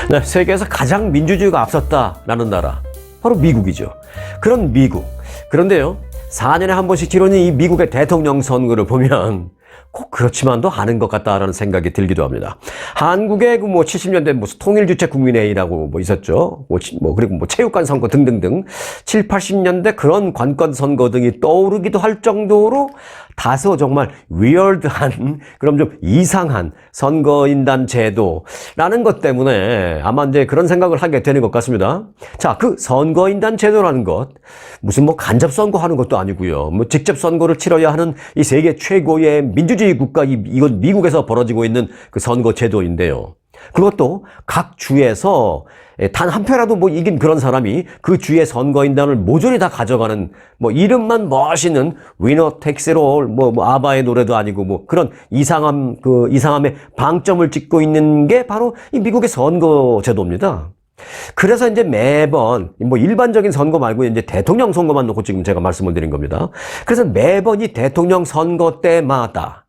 네, 세계에서 가장 민주주의가 앞섰다라는 나라, 바로 미국이죠. 그런 미국. 그런데요, 4년에 한 번씩 치르는 이 미국의 대통령 선거를 보면 꼭 그렇지만도 않은 것 같다라는 생각이 들기도 합니다. 한국의 그 70년대 무슨 통일주체 국민회의라고 있었죠. 그리고 체육관 선거 등등등 7, 80년대 그런 관권 선거 등이 떠오르기도 할 정도로 다소 정말 위얼드한, 그럼 좀 이상한 선거인단 제도라는 것 때문에 아마 이제 그런 생각을 하게 되는 것 같습니다. 자, 그 선거인단 제도라는 것, 무슨 간접 선거하는 것도 아니고요. 직접 선거를 치러야 하는 이 세계 최고의 민주주의 국가, 이건 미국에서 벌어지고 있는 그 선거 제도인데요. 그것도 각 주에서 단 한 표라도 이긴 그런 사람이 그 주의 선거인단을 모조리 다 가져가는, 이름만 멋있는 위너 텍스 잇 올, 아바의 노래도 아니고 그런 이상함의 방점을 찍고 있는 게 바로 이 미국의 선거 제도입니다. 그래서 이제 매번 일반적인 선거 말고 이제 대통령 선거만 놓고 지금 제가 말씀을 드린 겁니다. 그래서 매번 이 대통령 선거 때마다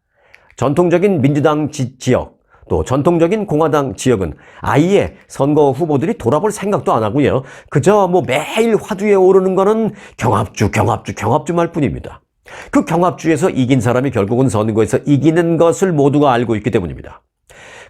전통적인 민주당 지역, 또 전통적인 공화당 지역은 아예 선거 후보들이 돌아볼 생각도 안 하고요. 그저 매일 화두에 오르는 거는 경합주말 뿐입니다. 그 경합주에서 이긴 사람이 결국은 선거에서 이기는 것을 모두가 알고 있기 때문입니다.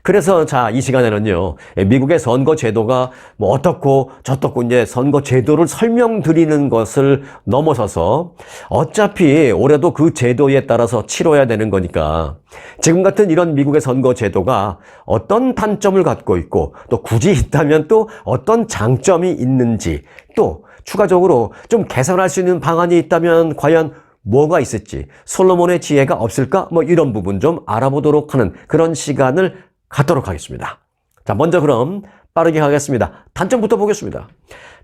그래서 자, 이 시간에는요, 미국의 선거 제도가 어떻고 저떻고 이제 선거 제도를 설명드리는 것을 넘어서서 어차피 올해도 그 제도에 따라서 치러야 되는 거니까 지금 같은 이런 미국의 선거 제도가 어떤 단점을 갖고 있고 또 굳이 있다면 또 어떤 장점이 있는지, 또 추가적으로 좀 개선할 수 있는 방안이 있다면 과연 뭐가 있을지, 솔로몬의 지혜가 없을까? 이런 부분 좀 알아보도록 하는 그런 시간을 갖도록 하겠습니다. 자, 먼저 그럼 빠르게 하겠습니다. 단점부터 보겠습니다.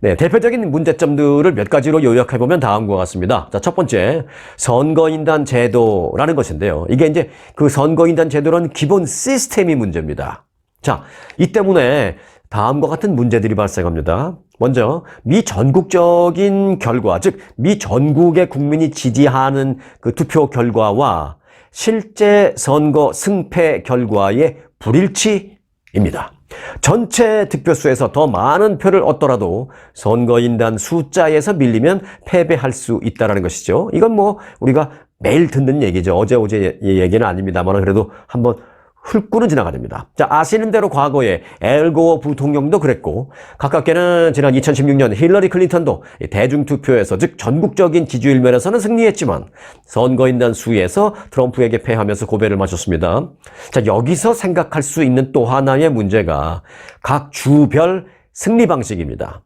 네, 대표적인 문제점들을 몇 가지로 요약해보면 다음과 같습니다. 자, 첫 번째, 선거인단 제도라는 것인데요. 이게 이제 그 선거인단 제도라는 기본 시스템이 문제입니다. 자, 이 때문에 다음과 같은 문제들이 발생합니다. 먼저, 미 전국적인 결과, 즉, 미 전국의 국민이 지지하는 그 투표 결과와 실제 선거 승패 결과의 불일치입니다. 전체 득표수에서 더 많은 표를 얻더라도 선거인단 숫자에서 밀리면 패배할 수 있다는 것이죠. 이건 우리가 매일 듣는 얘기죠. 어제 얘기는 아닙니다만 그래도 한번 훑고는 지나가야 됩니다. 자, 아시는 대로 과거에 앨고어 부통령도 그랬고, 가깝게는 지난 2016년 힐러리 클린턴도 대중투표에서, 즉 전국적인 지지율 면에서는 승리했지만 선거인단 수에서 트럼프에게 패하면서 고배를 마셨습니다. 자, 여기서 생각할 수 있는 또 하나의 문제가 각 주별 승리 방식입니다.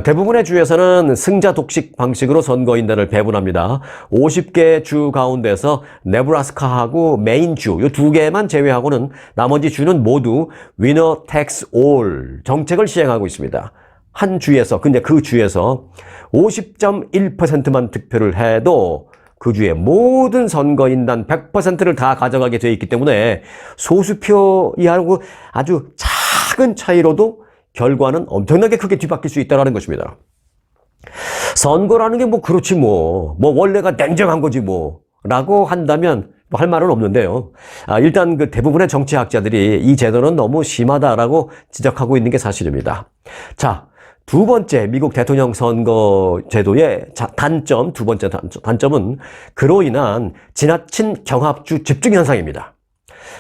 대부분의 주에서는 승자 독식 방식으로 선거인단을 배분합니다. 50개 주 가운데서 네브라스카하고 메인주 이 두 개만 제외하고는 나머지 주는 모두 위너 텍스 올 정책을 시행하고 있습니다. 한 주에서, 근데 그 주에서 50.1%만 득표를 해도 그 주의 모든 선거인단 100%를 다 가져가게 되어 있기 때문에 소수표 이하고 아주 작은 차이로도 결과는 엄청나게 크게 뒤바뀔 수 있다는 것입니다. 선거라는 게 그렇지 원래가 냉정한 거지 라고 한다면 할 말은 없는데요. 일단 그 대부분의 정치학자들이 이 제도는 너무 심하다라고 지적하고 있는 게 사실입니다. 자, 두 번째 미국 대통령 선거 제도의 단점, 두 번째 단점은 그로 인한 지나친 경합주 집중 현상입니다.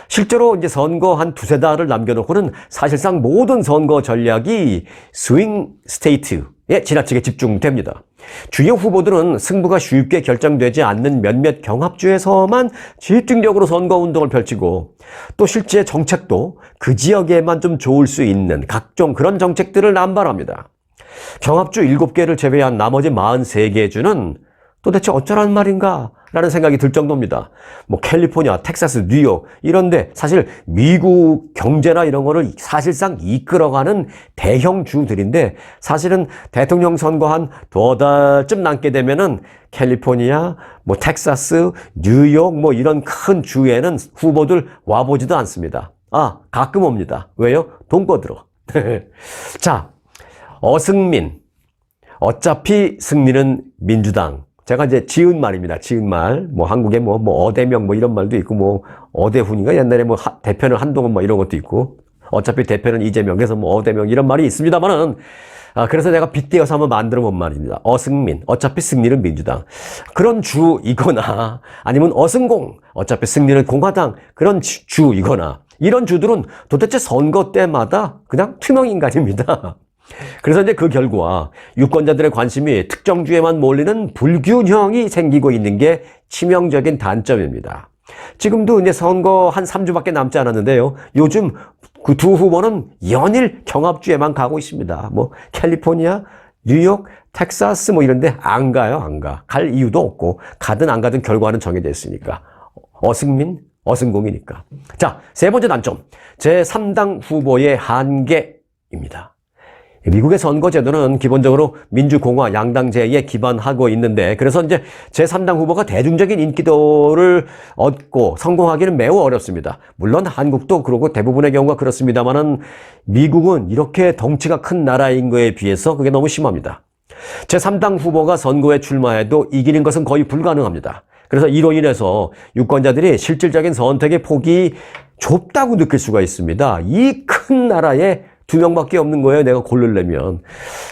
실제로 이제 선거 한 두세 달을 남겨놓고는 사실상 모든 선거 전략이 스윙 스테이트에 지나치게 집중됩니다. 주요 후보들은 승부가 쉽게 결정되지 않는 몇몇 경합주에서만 집중적으로 선거운동을 펼치고, 또 실제 정책도 그 지역에만 좀 좋을 수 있는 각종 그런 정책들을 남발합니다. 경합주 7개를 제외한 나머지 43개 주는 도대체 어쩌란 말인가? 라는 생각이 들 정도입니다. 캘리포니아, 텍사스, 뉴욕 이런데 사실 미국 경제나 이런 거를 사실상 이끌어가는 대형 주들인데, 사실은 대통령 선거 한 2달쯤 남게 되면은 캘리포니아, 텍사스, 뉴욕 이런 큰 주에는 후보들 와보지도 않습니다. 가끔 옵니다. 왜요? 돈 꺼들어. 자, 어승민. 어차피 승리는 민주당. 제가 이제 지은 말입니다. 지은 말. 한국에 어대명 이런 말도 있고, 어대훈인가? 옛날에 대표는 한동훈 이런 것도 있고. 어차피 대표는 이재명, 그래서 뭐 어대명 이런 말이 있습니다만은, 그래서 내가 빗대어서 한번 만들어 본 말입니다. 어승민, 어차피 승리는 민주당. 그런 주이거나, 아니면 어승공, 어차피 승리는 공화당. 그런 주이거나, 이런 주들은 도대체 선거 때마다 그냥 투명인간입니다. 그래서 이제 그 결과 유권자들의 관심이 특정 주에만 몰리는 불균형이 생기고 있는 게 치명적인 단점입니다. 지금도 이제 선거 한 3주밖에 남지 않았는데요. 요즘 그 두 후보는 연일 경합주에만 가고 있습니다. 뭐 캘리포니아, 뉴욕, 텍사스 뭐 이런 데 안 가요, 안 가. 갈 이유도 없고 가든 안 가든 결과는 정해져 있으니까. 어승민, 어승공이니까. 자, 세 번째 단점. 제3당 후보의 한계입니다. 미국의 선거제도는 기본적으로 민주공화 양당제에 기반하고 있는데, 그래서 이제 제3당 후보가 대중적인 인기도를 얻고 성공하기는 매우 어렵습니다. 물론 한국도 그러고 대부분의 경우가 그렇습니다만은 미국은 이렇게 덩치가 큰 나라인 거에 비해서 그게 너무 심합니다. 제3당 후보가 선거에 출마해도 이기는 것은 거의 불가능합니다. 그래서 이로 인해서 유권자들이 실질적인 선택의 폭이 좁다고 느낄 수가 있습니다. 이 큰 나라에 2명밖에 없는 거예요. 내가 고르려면.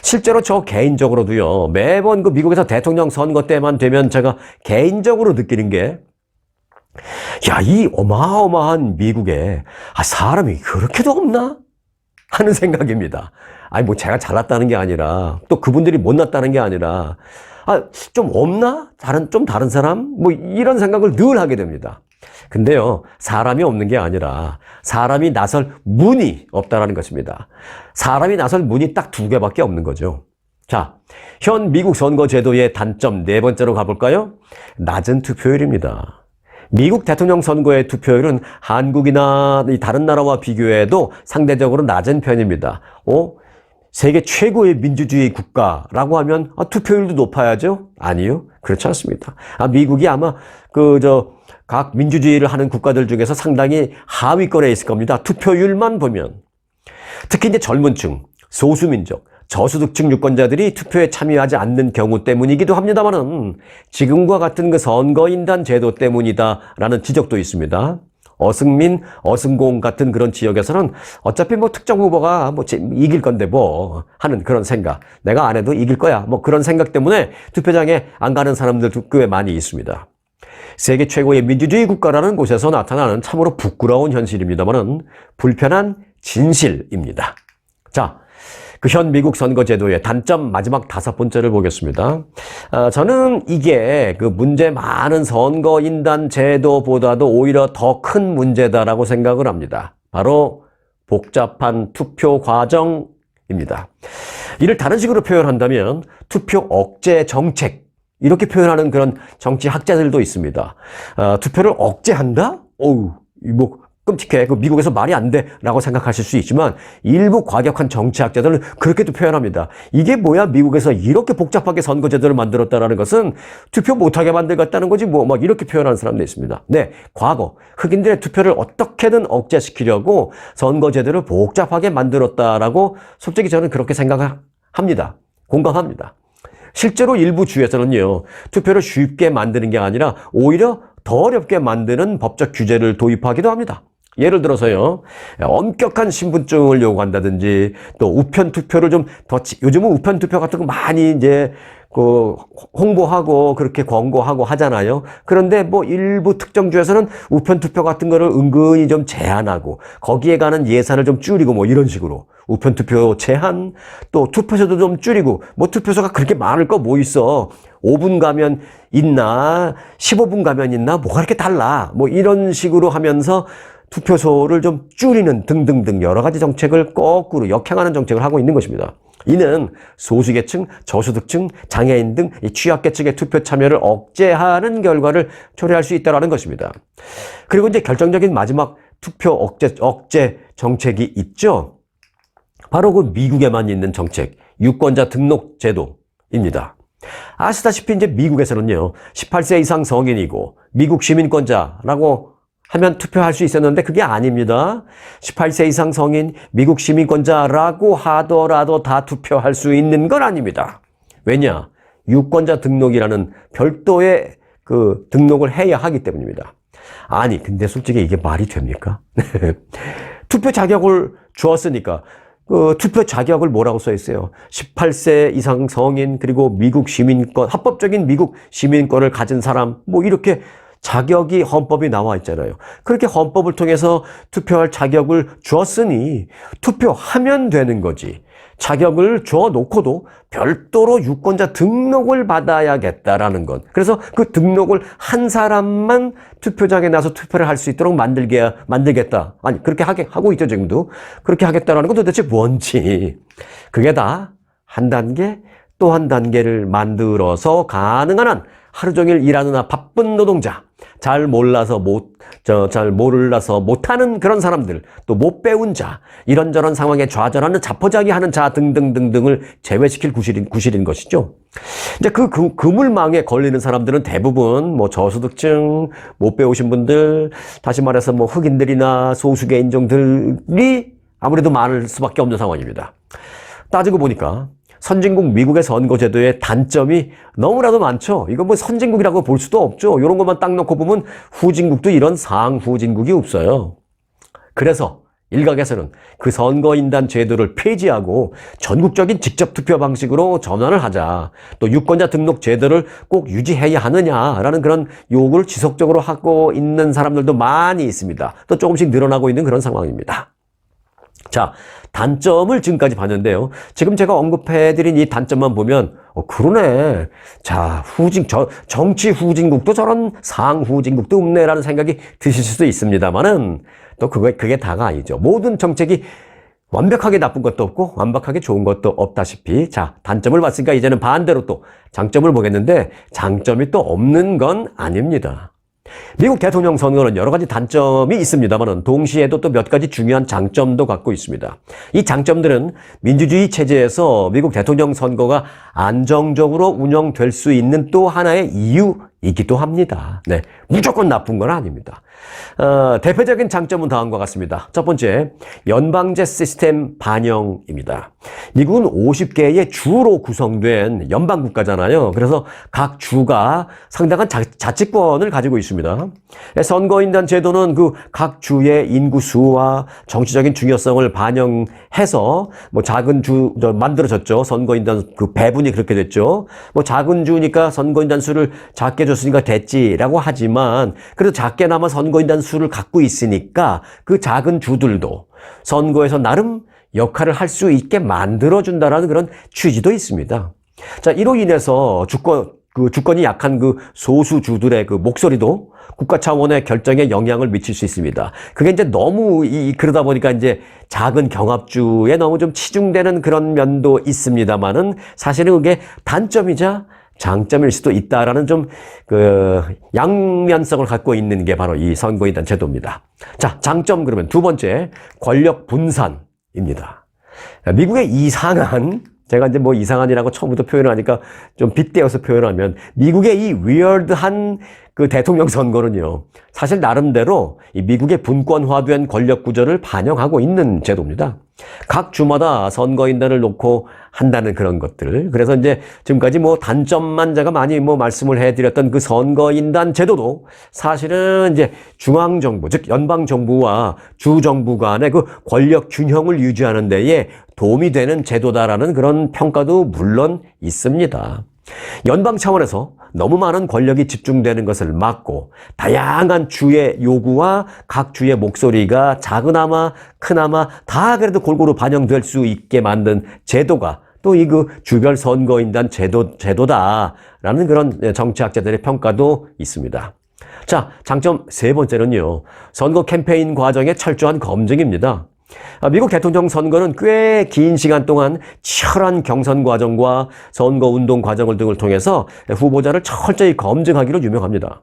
실제로 저 개인적으로도요. 매번 그 미국에서 대통령 선거 때만 되면 제가 개인적으로 느끼는 게, 야, 이 어마어마한 미국에 사람이 그렇게도 없나? 하는 생각입니다. 아니 뭐 제가 잘났다는 게 아니라, 또 그분들이 못났다는 게 아니라, 좀 없나? 좀 다른 사람? 뭐 이런 생각을 늘 하게 됩니다. 근데요, 사람이 없는 게 아니라 사람이 나설 문이 없다라는 것입니다. 사람이 나설 문이 딱 2개밖에 없는 거죠. 자, 현 미국 선거 제도의 단점 4번째로 가볼까요? 낮은 투표율입니다. 미국 대통령 선거의 투표율은 한국이나 다른 나라와 비교해도 상대적으로 낮은 편입니다. 세계 최고의 민주주의 국가라고 하면 투표율도 높아야죠? 아니요. 그렇지 않습니다. 미국이 아마 각 민주주의를 하는 국가들 중에서 상당히 하위권에 있을 겁니다. 투표율만 보면. 특히 이제 젊은 층, 소수민족, 저소득층 유권자들이 투표에 참여하지 않는 경우 때문이기도 합니다만은 지금과 같은 그 선거인단 제도 때문이다라는 지적도 있습니다. 어승민, 어승공 같은 그런 지역에서는 어차피 뭐 특정 후보가 뭐 이길 건데 뭐 하는 그런 생각. 내가 안 해도 이길 거야. 뭐 그런 생각 때문에 투표장에 안 가는 사람들도 꽤 많이 있습니다. 세계 최고의 민주주의 국가라는 곳에서 나타나는 참으로 부끄러운 현실입니다만은 불편한 진실입니다. 자, 그 현 미국 선거제도의 단점 마지막 5번째를 보겠습니다. 저는 이게 그 문제 많은 선거인단 제도보다도 오히려 더 큰 문제다라고 생각을 합니다. 바로 복잡한 투표 과정입니다. 이를 다른 식으로 표현한다면 투표 억제 정책, 이렇게 표현하는 그런 정치학자들도 있습니다. 투표를 억제한다? 뭐 끔찍해. 그 미국에서 말이 안 돼. 라고 생각하실 수 있지만 일부 과격한 정치학자들은 그렇게도 표현합니다. 이게 뭐야? 미국에서 이렇게 복잡하게 선거제도를 만들었다라는 것은 투표 못하게 만들겠다는 거지 뭐 막 이렇게 표현하는 사람도 있습니다. 네, 과거 흑인들의 투표를 어떻게든 억제시키려고 선거제도를 복잡하게 만들었다라고 솔직히 저는 그렇게 생각합니다. 공감합니다. 실제로 일부 주에서는요, 투표를 쉽게 만드는 게 아니라 오히려 더 어렵게 만드는 법적 규제를 도입하기도 합니다. 예를 들어서요, 엄격한 신분증을 요구한다든지, 또 우편 투표를 요즘은 우편 투표 같은 거 많이 이제, 홍보하고 그렇게 광고하고 하잖아요. 그런데 뭐 일부 특정 주에서는 우편 투표 같은 거를 은근히 좀 제한하고, 거기에 가는 예산을 좀 줄이고 뭐 이런 식으로. 우편 투표 제한, 또 투표소도 좀 줄이고, 뭐 투표소가 그렇게 많을 거 뭐 있어. 5분 가면 있나, 15분 가면 있나, 뭐가 이렇게 달라. 뭐 이런 식으로 하면서 투표소를 좀 줄이는 등등등 여러 가지 정책을 거꾸로 역행하는 정책을 하고 있는 것입니다. 이는 소수계층, 저소득층, 장애인 등 취약계층의 투표 참여를 억제하는 결과를 초래할 수 있다는 것입니다. 그리고 이제 결정적인 마지막 투표 억제 정책이 있죠. 바로 그 미국에만 있는 정책, 유권자 등록 제도입니다. 아시다시피 이제 미국에서는요, 18세 이상 성인이고 미국 시민권자라고 하면 투표할 수 있었는데 그게 아닙니다. 18세 이상 성인, 미국 시민권자라고 하더라도 다 투표할 수 있는 건 아닙니다. 왜냐? 유권자 등록이라는 별도의 그 등록을 해야 하기 때문입니다. 아니, 근데 솔직히 이게 말이 됩니까? 투표 자격을 주었으니까 그 투표 자격을 뭐라고 써 있어요? 18세 이상 성인 그리고 미국 시민권, 합법적인 미국 시민권을 가진 사람 뭐 이렇게 자격이 헌법이 나와 있잖아요. 그렇게 헌법을 통해서 투표할 자격을 주었으니 투표하면 되는 거지. 자격을 줘 놓고도 별도로 유권자 등록을 받아야겠다라는 것. 그래서 그 등록을 한 사람만 투표장에 나서 투표를 할 수 있도록 만들겠다. 아니, 그렇게 하고 있죠, 지금도. 그렇게 하겠다라는 건 도대체 뭔지. 그게 다 한 단계 또 한 단계를 만들어서 가능한 한 하루 종일 일하는 바쁜 노동자, 잘 몰라서 못하는 그런 사람들, 또 못 배운 자, 이런저런 상황에 좌절하는 자포자기하는 자 등등등등을 제외시킬 구실인 것이죠. 이제 그 그물망에 걸리는 사람들은 대부분 뭐 저소득층, 못 배우신 분들, 다시 말해서 뭐 흑인들이나 소수계 인종들이 아무래도 많을 수밖에 없는 상황입니다. 따지고 보니까 선진국 미국의 선거제도의 단점이 너무나도 많죠. 이거 뭐 선진국이라고 볼 수도 없죠. 이런 것만 딱 놓고 보면 후진국도 이런 상후진국이 없어요. 그래서 일각에서는 그 선거인단 제도를 폐지하고 전국적인 직접 투표 방식으로 전환을 하자. 또 유권자 등록 제도를 꼭 유지해야 하느냐라는 그런 요구를 지속적으로 하고 있는 사람들도 많이 있습니다. 또 조금씩 늘어나고 있는 그런 상황입니다. 자, 단점을 지금까지 봤는데요. 지금 제가 언급해드린 이 단점만 보면 그러네. 자, 정치 후진국도 저런 상후진국도 없네라는 생각이 드실 수도 있습니다만은 또 그게 다가 아니죠. 모든 정책이 완벽하게 나쁜 것도 없고 완벽하게 좋은 것도 없다시피, 자, 단점을 봤으니까 이제는 반대로 또 장점을 보겠는데 장점이 또 없는 건 아닙니다. 미국 대통령 선거는 여러 가지 단점이 있습니다만 동시에도 또 몇 가지 중요한 장점도 갖고 있습니다. 이 장점들은 민주주의 체제에서 미국 대통령 선거가 안정적으로 운영될 수 있는 또 하나의 이유이기도 합니다. 네, 무조건 나쁜 건 아닙니다. 대표적인 장점은 다음과 같습니다. 첫 번째, 연방제 시스템 반영입니다. 미국은 50개의 주로 구성된 연방국가잖아요. 그래서 각 주가 상당한 자치권을 가지고 있습니다. 선거인단 제도는 그 각 주의 인구 수와 정치적인 중요성을 반영해서 뭐 작은 주 만들어졌죠. 선거인단 그 배분이 그렇게 됐죠. 뭐 작은 주니까 선거인단 수를 작게 줬으니까 됐지라고 하지만 그래도 작게나마 선거인단 수를 갖고 있으니까 그 작은 주들도 선거에서 나름 역할을 할 수 있게 만들어준다라는 그런 취지도 있습니다. 자, 이로 인해서 주권이 약한 그 소수주들의 그 목소리도 국가 차원의 결정에 영향을 미칠 수 있습니다. 그게 이제 너무 그러다 보니까 이제 작은 경합주에 너무 좀 치중되는 그런 면도 있습니다만은 사실은 그게 단점이자 장점일 수도 있다라는 좀 양면성을 갖고 있는 게 바로 이 선거인단 제도입니다. 자, 장점 그러면 두 번째, 권력 분산입니다. 미국의 이상한, 제가 이제 뭐 이상한이라고 처음부터 표현을 하니까 좀 빗대어서 표현하면 미국의 이 위얼드한 그 대통령 선거는요, 사실 나름대로 이 미국의 분권화된 권력 구조를 반영하고 있는 제도입니다. 각 주마다 선거인단을 놓고 한다는 그런 것들. 그래서 이제 지금까지 뭐 단점만 제가 많이 뭐 말씀을 해드렸던 그 선거인단 제도도 사실은 이제 중앙정부, 즉 연방정부와 주정부 간의 그 권력 균형을 유지하는 데에 도움이 되는 제도다라는 그런 평가도 물론 있습니다. 연방 차원에서 너무 많은 권력이 집중되는 것을 막고 다양한 주의 요구와 각 주의 목소리가 작으나마 크나마 다 그래도 골고루 반영될 수 있게 만든 제도가 또 이 그 주별 선거인단 제도다라는 그런 정치학자들의 평가도 있습니다. 자, 장점 세 번째는요, 선거 캠페인 과정의 철저한 검증입니다. 미국 대통령 선거는 꽤 긴 시간 동안 치열한 경선 과정과 선거 운동 과정을 등을 통해서 후보자를 철저히 검증하기로 유명합니다.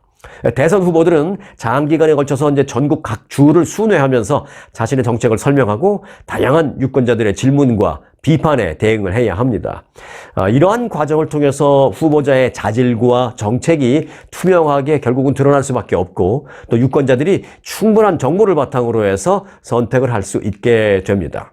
대선 후보들은 장기간에 걸쳐서 이제 전국 각 주를 순회하면서 자신의 정책을 설명하고 다양한 유권자들의 질문과 비판에 대응을 해야 합니다. 이러한 과정을 통해서 후보자의 자질과 정책이 투명하게 결국은 드러날 수밖에 없고 또 유권자들이 충분한 정보를 바탕으로 해서 선택을 할 수 있게 됩니다.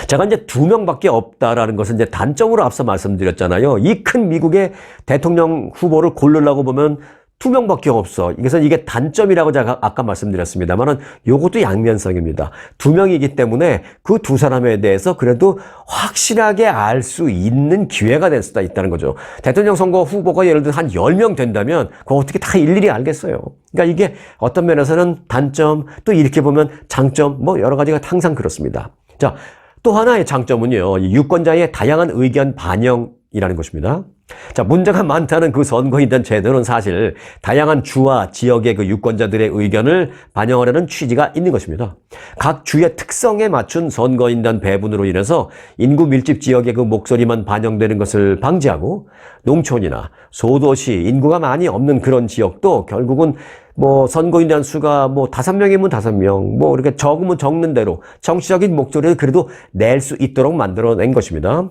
제가 이제 2명밖에 없다라는 것은 이제 단점으로 앞서 말씀드렸잖아요. 이 큰 미국의 대통령 후보를 고르려고 보면 두 명밖에 없어. 그래서 이게 단점이라고 제가 아까 말씀드렸습니다만은 요것도 양면성입니다. 두 명이기 때문에 그 두 사람에 대해서 그래도 확실하게 알 수 있는 기회가 될 수도 있다는 거죠. 대통령 선거 후보가 예를 들어 한 10명 된다면 그거 어떻게 다 일일이 알겠어요. 그러니까 이게 어떤 면에서는 단점, 또 이렇게 보면 장점, 뭐 여러 가지가 항상 그렇습니다. 자, 또 하나의 장점은요, 유권자의 다양한 의견 반영이라는 것입니다. 자, 문제가 많다는 그 선거인단 제도는 사실 다양한 주와 지역의 그 유권자들의 의견을 반영하려는 취지가 있는 것입니다. 각 주의 특성에 맞춘 선거인단 배분으로 인해서 인구 밀집 지역의 그 목소리만 반영되는 것을 방지하고 농촌이나 소도시 인구가 많이 없는 그런 지역도 결국은 뭐 선거인단 수가 뭐 5명이면 5명, 뭐 이렇게 적으면 적는 대로 정치적인 목소리를 그래도 낼 수 있도록 만들어낸 것입니다.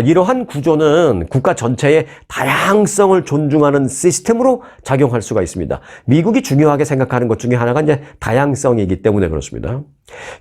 이러한 구조는 국가 전체의 다양성을 존중하는 시스템으로 작용할 수가 있습니다. 미국이 중요하게 생각하는 것 중에 하나가 이제 다양성이기 때문에 그렇습니다.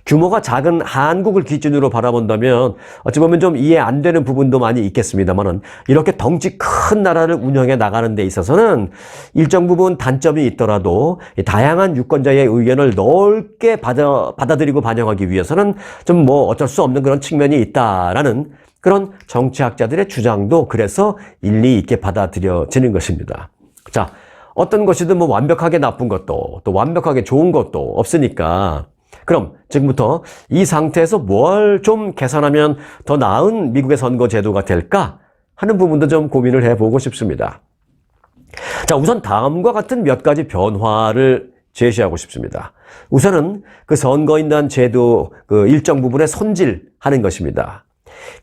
규모가 작은 한국을 기준으로 바라본다면 어찌 보면 좀 이해 안 되는 부분도 많이 있겠습니다만은 이렇게 덩치 큰 나라를 운영해 나가는 데 있어서는 일정 부분 단점이 있더라도 다양한 유권자의 의견을 넓게 받아들이고 반영하기 위해서는 좀 뭐 어쩔 수 없는 그런 측면이 있다라는 그런 정치학자들의 주장도 그래서 일리 있게 받아들여지는 것입니다. 자, 어떤 것이든 뭐 완벽하게 나쁜 것도 또 완벽하게 좋은 것도 없으니까 그럼 지금부터 이 상태에서 뭘 좀 개선하면 더 나은 미국의 선거 제도가 될까 하는 부분도 좀 고민을 해보고 싶습니다. 자, 우선 다음과 같은 몇 가지 변화를 제시하고 싶습니다. 우선은 그 선거인단 제도 그 일정 부분에 손질하는 것입니다.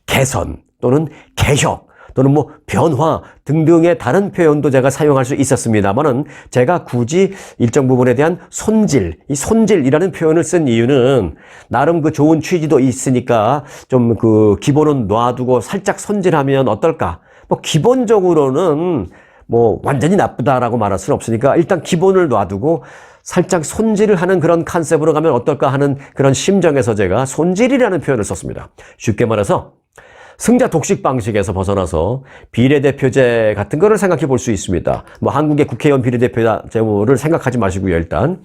개선 또는 개혁 또는 뭐 변화 등등의 다른 표현도 제가 사용할 수 있었습니다만은 제가 굳이 일정 부분에 대한 손질, 이 손질이라는 표현을 쓴 이유는 나름 그 좋은 취지도 있으니까 좀 그 기본은 놔두고 살짝 손질하면 어떨까? 뭐 기본적으로는 뭐 완전히 나쁘다라고 말할 수는 없으니까 일단 기본을 놔두고 살짝 손질을 하는 그런 컨셉으로 가면 어떨까 하는 그런 심정에서 제가 손질이라는 표현을 썼습니다. 쉽게 말해서 승자 독식 방식에서 벗어나서 비례대표제 같은 거를 생각해 볼 수 있습니다. 뭐 한국의 국회의원 비례대표제를 생각하지 마시고요. 일단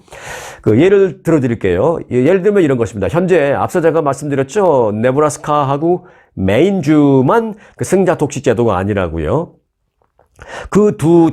그 예를 들어 드릴게요. 예를 들면 이런 것입니다. 현재 앞서 제가 말씀드렸죠. 네브라스카하고 메인주만 그 승자 독식 제도가 아니라고요. 그 두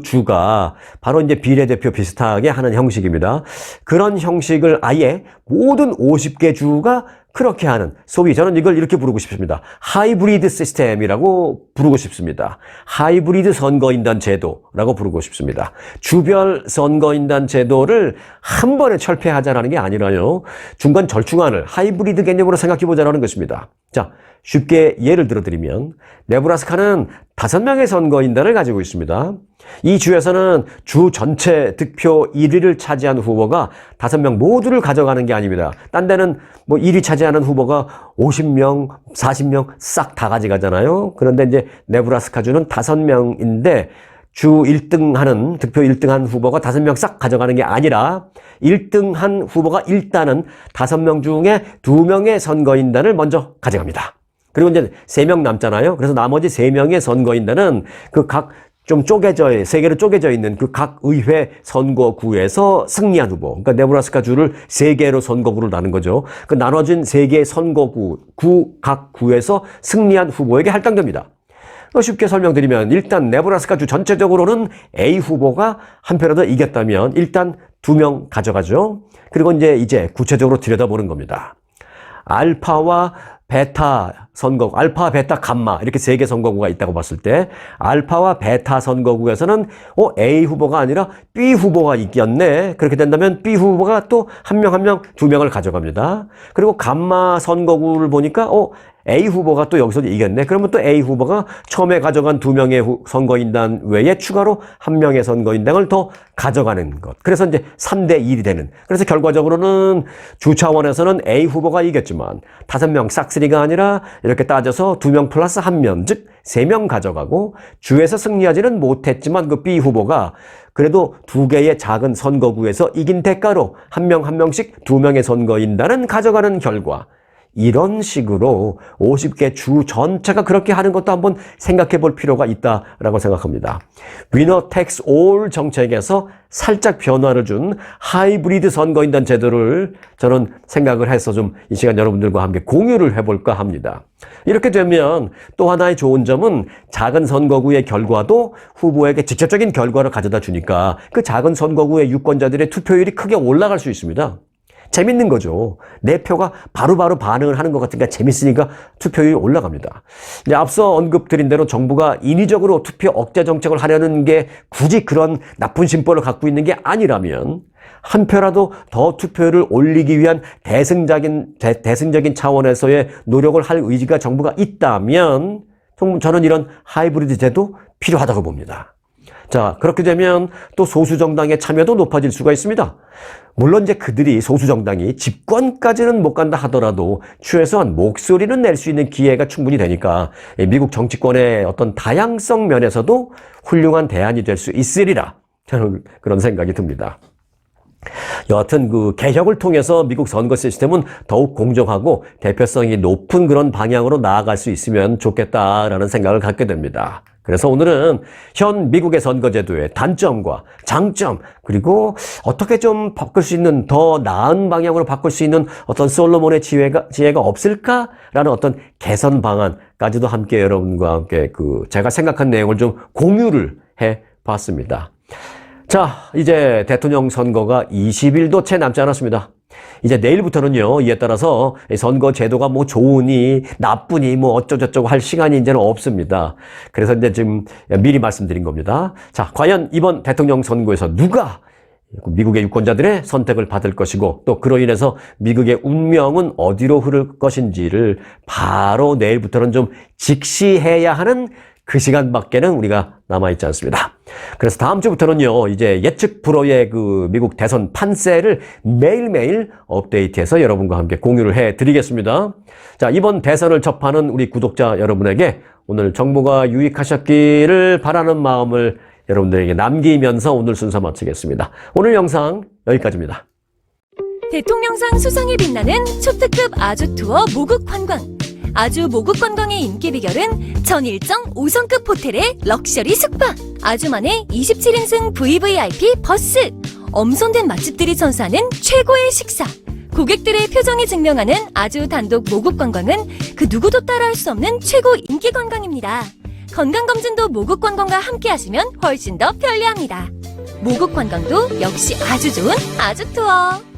주가 바로 이제 비례대표 비슷하게 하는 형식입니다. 그런 형식을 아예 모든 50개 주가 그렇게 하는, 소위 저는 이걸 이렇게 부르고 싶습니다. 하이브리드 시스템이라고 부르고 싶습니다. 하이브리드 선거인단 제도라고 부르고 싶습니다. 주별 선거인단 제도를 한 번에 철폐하자라는 게 아니라요. 중간 절충안을 하이브리드 개념으로 생각해 보자라는 것입니다. 자, 쉽게 예를 들어드리면 네브라스카는 5명의 선거인단을 가지고 있습니다. 이 주에서는 주 전체 득표 1위를 차지한 후보가 5명 모두를 가져가는 게 아닙니다. 딴 데는 뭐 1위 차지하는 후보가 50명, 40명 싹 다 가져가잖아요. 그런데 이제 네브라스카 주는 5명인데 주 1등하는, 득표 1등한 후보가 5명 싹 가져가는 게 아니라 1등한 후보가 일단은 5명 중에 2명의 선거인단을 먼저 가져갑니다. 그리고 이제 3명 남잖아요. 그래서 나머지 3명의 선거인단은 그 각 좀 쪼개져, 세 개로 쪼개져 있는 그 각 의회 선거구에서 승리한 후보. 그러니까 네브라스카 주를 3개로 선거구를 나눈 거죠. 그 나눠진 3개의 선거구, 각 구에서 승리한 후보에게 할당됩니다. 쉽게 설명드리면 일단 네브라스카 주 전체적으로는 A 후보가 한 표라도 이겼다면 일단 2명 가져가죠. 그리고 이제 구체적으로 들여다보는 겁니다. 알파와 베타 선거구, 알파, 베타, 감마 이렇게 3개 선거구가 있다고 봤을 때 알파와 베타 선거구에서는 A 후보가 아니라 B 후보가 이겼네. 그렇게 된다면 B 후보가 또 한 명 2명을 가져갑니다. 그리고 감마 선거구를 보니까 A 후보가 또 여기서 이겼네. 그러면 또 A 후보가 처음에 가져간 2명의 선거인단 외에 추가로 1명의 선거인단을 더 가져가는 것. 그래서 이제 3대 1이 되는. 그래서 결과적으로는 주 차원에서는 A 후보가 이겼지만 5명 싹쓸이가 아니라 이렇게 따져서 2명 플러스 1명, 즉 3명 가져가고 주에서 승리하지는 못했지만 그 B 후보가 그래도 2개의 작은 선거구에서 이긴 대가로 1명 1명씩 2명의 선거인단은 가져가는 결과. 이런 식으로 50개 주 전체가 그렇게 하는 것도 한번 생각해 볼 필요가 있다라고 생각합니다. 위너 텍스 올 정책에서 살짝 변화를 준 하이브리드 선거인단 제도를 저는 생각을 해서 좀 이 시간 여러분들과 함께 공유를 해볼까 합니다. 이렇게 되면 또 하나의 좋은 점은 작은 선거구의 결과도 후보에게 직접적인 결과를 가져다 주니까 그 작은 선거구의 유권자들의 투표율이 크게 올라갈 수 있습니다. 재밌는 거죠. 내 표가 바로바로 반응을 하는 것 같으니까 재밌으니까 투표율이 올라갑니다. 이제 앞서 언급드린 대로 정부가 인위적으로 투표 억제 정책을 하려는 게 굳이 그런 나쁜 심보를 갖고 있는 게 아니라면 한 표라도 더 투표율을 올리기 위한 대승적인 차원에서의 노력을 할 의지가 정부가 있다면 저는 이런 하이브리드 제도 필요하다고 봅니다. 자, 그렇게 되면 또 소수 정당의 참여도 높아질 수가 있습니다. 물론 이제 그들이 소수 정당이 집권까지는 못 간다 하더라도 최소한 목소리는 낼 수 있는 기회가 충분히 되니까 미국 정치권의 어떤 다양성 면에서도 훌륭한 대안이 될 수 있으리라 저는 그런 생각이 듭니다. 여하튼 그 개혁을 통해서 미국 선거 시스템은 더욱 공정하고 대표성이 높은 그런 방향으로 나아갈 수 있으면 좋겠다라는 생각을 갖게 됩니다. 그래서 오늘은 현 미국의 선거제도의 단점과 장점, 그리고 어떻게 좀 바꿀 수 있는 더 나은 방향으로 바꿀 수 있는 어떤 솔로몬의 지혜가 없을까라는 어떤 개선 방안까지도 함께 여러분과 함께 제가 생각한 내용을 좀 공유를 해 봤습니다. 자, 이제 대통령 선거가 20일도 채 남지 않았습니다. 이제 내일부터는요, 이에 따라서 선거 제도가 뭐 좋으니 나쁘니 뭐 어쩌고저쩌고 할 시간이 이제는 없습니다. 그래서 이제 지금 미리 말씀드린 겁니다. 자, 과연 이번 대통령 선거에서 누가 미국의 유권자들의 선택을 받을 것이고 또 그로 인해서 미국의 운명은 어디로 흐를 것인지를 바로 내일부터는 좀 직시해야 하는 그 시간밖에는 우리가 남아있지 않습니다. 그래서 다음 주부터는요, 이제 예측 불허의 그 미국 대선 판세를 매일매일 업데이트해서 여러분과 함께 공유를 해 드리겠습니다. 자, 이번 대선을 접하는 우리 구독자 여러분에게 오늘 정보가 유익하셨기를 바라는 마음을 여러분들에게 남기면서 오늘 순서 마치겠습니다. 오늘 영상 여기까지입니다. 대통령상 수상에 빛나는 초특급 아주 투어 모국 관광. 아주 모국 관광의 인기 비결은 전 일정 5성급 호텔의 럭셔리 숙박, 아주만의 27인승 VVIP 버스, 엄선된 맛집들이 선사하는 최고의 식사, 고객들의 표정이 증명하는 아주 단독 모국 관광은 그 누구도 따라할 수 없는 최고 인기 관광입니다. 건강검진도 모국 관광과 함께 하시면 훨씬 더 편리합니다. 모국 관광도 역시 아주 좋은 아주 투어.